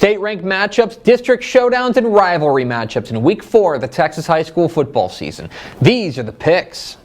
State-ranked matchups, district showdowns, and rivalry matchups in Week 4 of the Texas high school football season. These are the picks.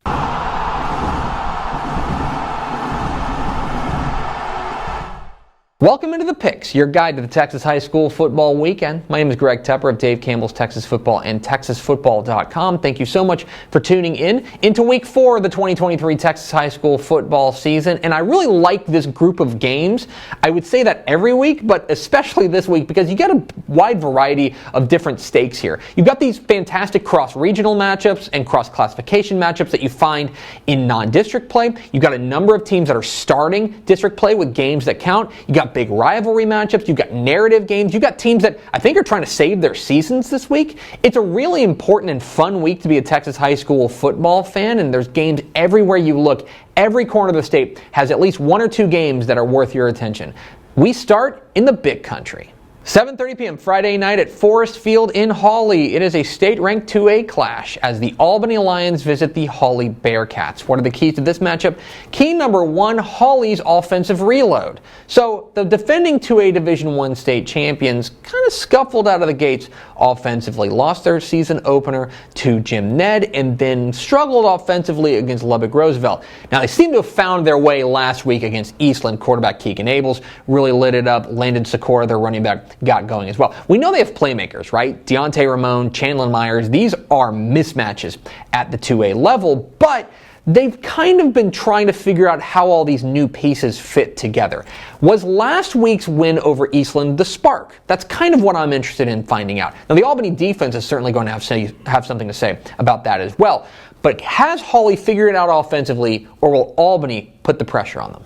Welcome into the Picks, your guide to the Texas high school football weekend. My name is Greg Tepper of Dave Campbell's Texas Football and TexasFootball.com. Thank you so much for tuning in into Week 4 of the 2023 Texas high school football season. And I really like this group of games. I would say that every week, but especially this week, because you get a wide variety of different stakes here. You've got these fantastic cross-regional matchups and cross-classification matchups that you find in non-district play. You've got a number of teams that are starting district play with games that count. You got big rivalry matchups, you've got narrative games, you've got teams that I think are trying to save their seasons this week. It's a really important and fun week to be a Texas high school football fan, and there's games everywhere you look. Every corner of the state has at least one or two games that are worth your attention. We start in the big country. 7:30 p.m. Friday night at Forest Field in Hawley. It is a state-ranked 2A clash as the Albany Lions visit the Hawley Bearcats. What are the keys to this matchup? Key number one, Hawley's offensive reload. So the defending 2A Division I state champions kind of scuffled out of the gates offensively. Lost their season opener to Jim Ned and then struggled offensively against Lubbock Roosevelt. Now they seem to have found their way last week against Eastland. Quarterback Keegan Abels really lit it up. Landon Sikora, their running back, got going as well. We know they have playmakers, right? Deontay Ramon, Chandler Myers. These are mismatches at the 2A level, but they've kind of been trying to figure out how all these new pieces fit together. Was last week's win over Eastland the spark? That's kind of what I'm interested in finding out. Now, the Albany defense is certainly going to have something to say about that as well. But has Hawley figured it out offensively, or will Albany put the pressure on them?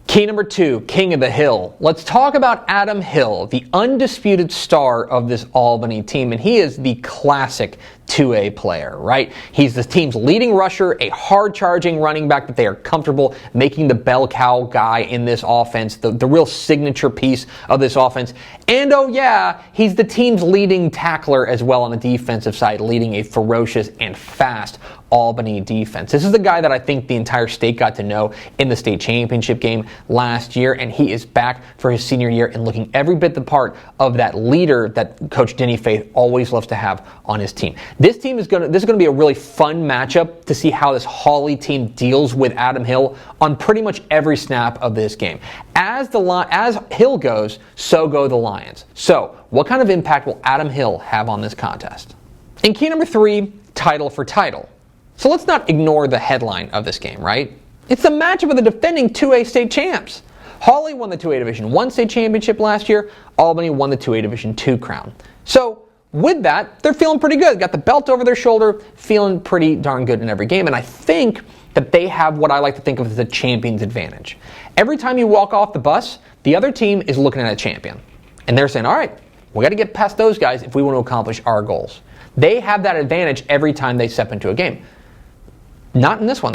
Key number two, King of the Hill. Let's talk about Adam Hill, the undisputed star of this Albany team, and he is the classic 2A player, right? He's the team's leading rusher, a hard-charging running back that they are comfortable making the bell cow guy in this offense, the real signature piece of this offense. And oh yeah, he's the team's leading tackler as well on the defensive side, leading a ferocious and fast Albany defense. This is the guy that I think the entire state got to know in the state championship game last year, and he is back for his senior year and looking every bit the part of that leader that Coach Denny Faith always loves to have on his team. This is going to be a really fun matchup to see how this Hawley team deals with Adam Hill on pretty much every snap of this game. As Hill goes, so go the Lions. So, what kind of impact will Adam Hill have on this contest? In key number three, title for title. So let's not ignore the headline of this game, right? It's the matchup of the defending 2A state champs. Hawley won the 2A Division I state championship last year. Albany won the 2A Division II crown. So with that, they're feeling pretty good. Got the belt over their shoulder, feeling pretty darn good in every game. And I think that they have what I like to think of as the champion's advantage. Every time you walk off the bus, the other team is looking at a champion. And they're saying, all right, we got to get past those guys if we want to accomplish our goals. They have that advantage every time they step into a game. Not in this one.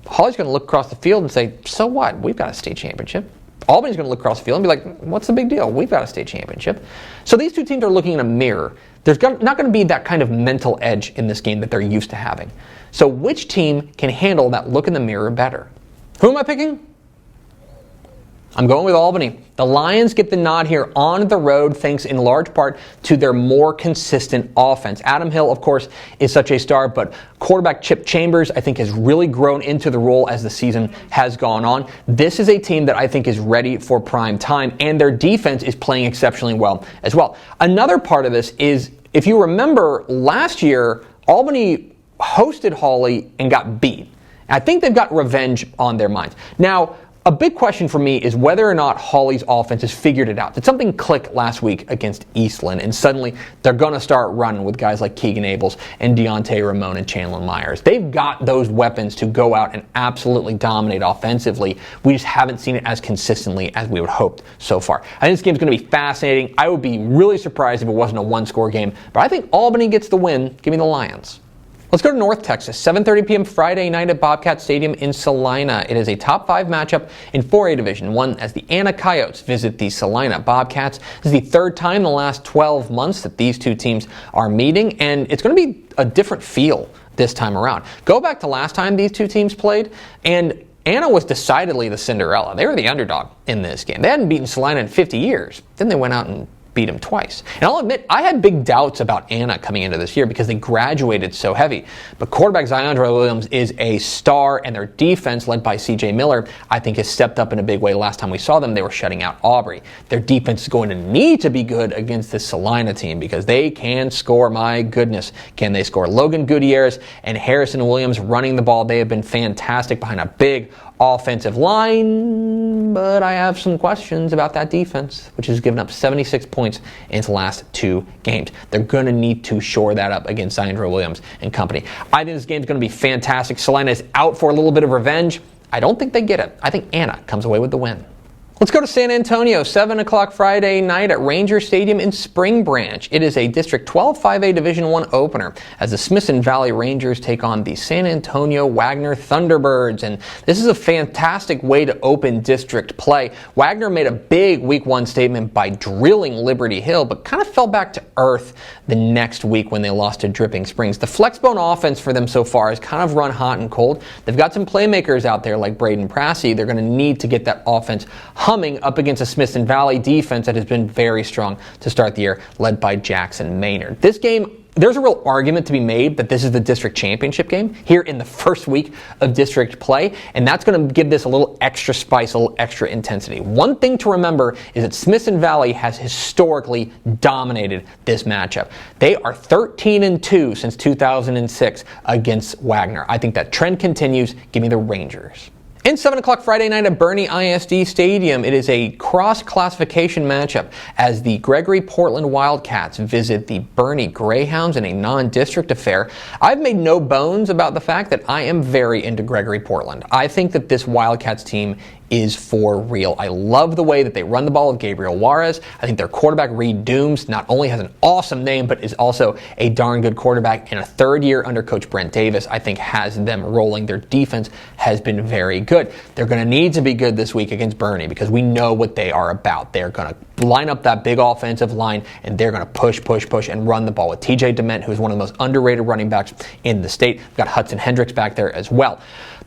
Hawley's going to look across the field and say, so what? We've got a state championship. Albany's going to look across the field and be like, what's the big deal? We've got a state championship. So these two teams are looking in a mirror. There's not going to be that kind of mental edge in this game that they're used to having. So which team can handle that look in the mirror better? Who am I picking? I'm going with Albany. The Lions get the nod here on the road thanks in large part to their more consistent offense. Adam Hill, of course, is such a star, but quarterback Chip Chambers, I think, has really grown into the role as the season has gone on. This is a team that I think is ready for prime time, and their defense is playing exceptionally well as well. Another part of this is, if you remember, last year, Albany hosted Hawley and got beat. I think they've got revenge on their minds. Now, a big question for me is whether or not Hawley's offense has figured it out. Did something click last week against Eastland, and suddenly they're going to start running with guys like Keegan Abels and Deontay Ramon and Chandler Myers? They've got those weapons to go out and absolutely dominate offensively. We just haven't seen it as consistently as we would hope so far. I think this game's going to be fascinating. I would be really surprised if it wasn't a one-score game, but I think Albany gets the win. Give me the Lions. Let's go to North Texas, 7:30 p.m. Friday night at Bobcat Stadium in Celina. It is a top 5 matchup in 4A Division I as the Anna Coyotes visit the Celina Bobcats. This is the third time in the last 12 months that these two teams are meeting, and it's going to be a different feel this time around. Go back to last time these two teams played, and Anna was decidedly the Cinderella. They were the underdog in this game. They hadn't beaten Celina in 50 years. Then they went out and beat them twice. And I'll admit, I had big doubts about Anna coming into this year because they graduated so heavy. But quarterback Ziondre Williams is a star, and their defense, led by C.J. Miller, I think has stepped up in a big way. Last time we saw them, they were shutting out Aubrey. Their defense is going to need to be good against this Celina team because they can score. My goodness, can they score? Logan Gutierrez and Harrison Williams running the ball. They have been fantastic behind a big offensive line, but I have some questions about that defense, which has given up 76 points in its last 2 games. They're going to need to shore that up against Ziondre Williams and company. I think this game is going to be fantastic. Celina is out for a little bit of revenge. I don't think they get it. I think Anna comes away with the win. Let's go to San Antonio, 7 o'clock Friday night at Ranger Stadium in Spring Branch. It is a District 12 5A Division I opener as the Smithson Valley Rangers take on the San Antonio Wagner Thunderbirds. And this is a fantastic way to open district play. Wagner made a big Week 1 statement by drilling Liberty Hill, but kind of fell back to earth the next week when they lost to Dripping Springs. The flexbone offense for them so far has kind of run hot and cold. They've got some playmakers out there like Braden Prassey. They're going to need to get that offense humming up against a Smithson Valley defense that has been very strong to start the year, led by Jackson Maynard. This game, there's a real argument to be made that this is the district championship game here in the first week of district play, and that's going to give this a little extra spice, a little extra intensity. One thing to remember is that Smithson Valley has historically dominated this matchup. They are 13-2 since 2006 against Wagner. I think that trend continues. Give me the Rangers. In 7 o'clock Friday night at Boerne ISD Stadium, it is a cross-classification matchup as the Gregory-Portland Wildcats visit the Boerne Greyhounds in a non-district affair. I've made no bones about the fact that I am very into Gregory-Portland. I think that this Wildcats team is for real. I love the way that they run the ball with Gabriel Juarez. I think their quarterback, Reed Dooms, not only has an awesome name, but is also a darn good quarterback. In a third year under Coach Brent Davis, I think has them rolling. Their defense has been very good. They're going to need to be good this week against Boerne because we know what they are about. They're going to line up that big offensive line, and they're going to push, and run the ball with TJ Dement, who is one of the most underrated running backs in the state. We've got Hudson Hendricks back there as well.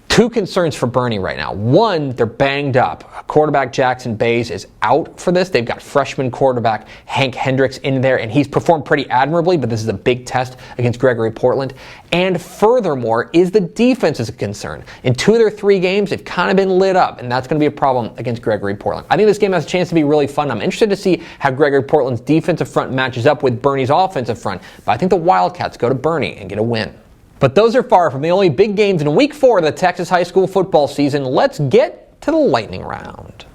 2 concerns for Boerne right now. One, they're banged up. Quarterback Jackson Bays is out for this. They've got freshman quarterback Hank Hendricks in there, and he's performed pretty admirably, but this is a big test against Gregory-Portland. And furthermore, is the defense is a concern. In 2 of their 3 games, they've kind of been lit up, and that's going to be a problem against Gregory-Portland. I think this game has a chance to be really fun. I'm interested to see how Gregory-Portland's defensive front matches up with Boerne's offensive front, but I think the Wildcats go to Boerne and get a win. But those are far from the only big games in Week 4 of the Texas high school football season. Let's get to the lightning round.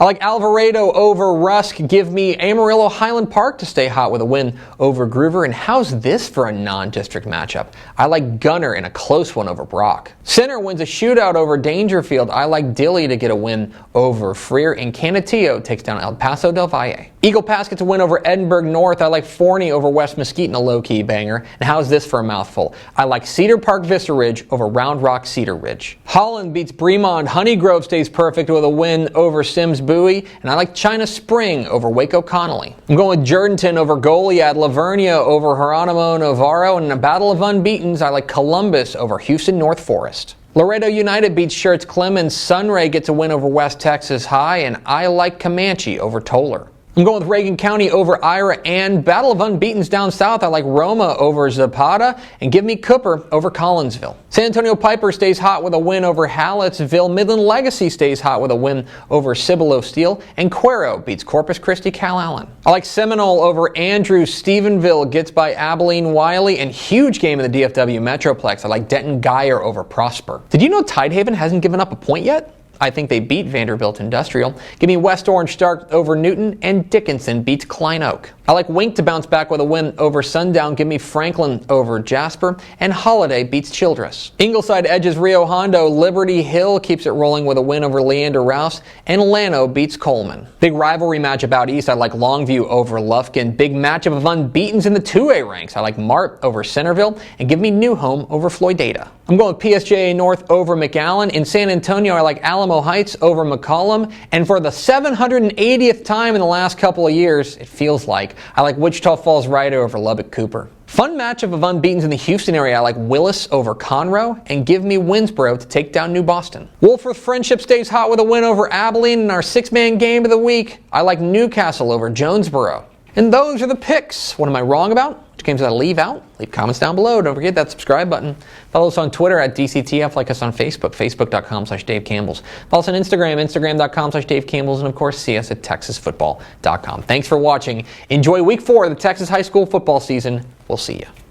I like Alvarado over Rusk. Give me Amarillo Highland Park to stay hot with a win over Groover. And how's this for a non-district matchup? I like Gunter in a close one over Brock. Center wins a shootout over Dangerfield. I like Dilly to get a win over Freer. And Canutillo takes down El Paso del Valle. Eagle Pass gets a win over Edinburgh North. I like Forney over West Mesquite in a low-key banger. And how's this for a mouthful? I like Cedar Park Vista Ridge over Round Rock Cedar Ridge. Holland beats Bremond. Honeygrove stays perfect with a win over Sims Bowie. And I like China Spring over Waco Connolly. I'm going with Jourdanton over Goliad. Lavernia over Geronimo Navarro. And in a battle of unbeatens, I like Columbus over Houston North Forest. Laredo United beats Schertz Clemens. Sunray gets a win over West Texas High. And I like Comanche over Toller. I'm going with Reagan County over Ira and Battle of Unbeatens down south. I like Roma over Zapata, and give me Cooper over Collinsville. San Antonio Piper stays hot with a win over Hallettsville. Midland Legacy stays hot with a win over Cibolo Steel, and Cuero beats Corpus Christi Cal Allen. I like Seminole over Andrews. Stephenville gets by Abilene Wiley, and huge game in the DFW Metroplex. I like Denton Geyer over Prosper. Did you know Tidehaven hasn't given up a point yet? I think they beat Vanderbilt Industrial. Give me West Orange Stark over Newton, and Dickinson beats Klein Oak. I like Wink to bounce back with a win over Sundown. Give me Franklin over Jasper, and Holiday beats Childress. Ingleside edges Rio Hondo. Liberty Hill keeps it rolling with a win over Leander Rouse, and Llano beats Coleman. Big rivalry matchup out east. I like Longview over Lufkin. Big matchup of unbeatens in the 2A ranks. I like Mart over Centerville, and give me Newhome over Floydada. I'm going with PSJA North over McAllen. In San Antonio, I like Alamo Heights over McCollum. And for the 780th time in the last couple of years, it feels like, I like Wichita Falls Rider over Lubbock Cooper. Fun matchup of unbeatens in the Houston area. I like Willis over Conroe, and give me Winsboro to take down New Boston. Wolfforth Friendship stays hot with a win over Albany in our 6-man game of the week. I like Newcastle over Jonesboro. And those are the picks. What am I wrong about? Which games did I leave out? Leave comments down below. Don't forget that subscribe button. Follow us on Twitter at DCTF. Like us on Facebook, facebook.com/Dave Campbell's. Follow us on Instagram, instagram.com/Dave Campbell's. And of course, see us at texasfootball.com. Thanks for watching. Enjoy week 4 of the Texas high school football season. We'll see you.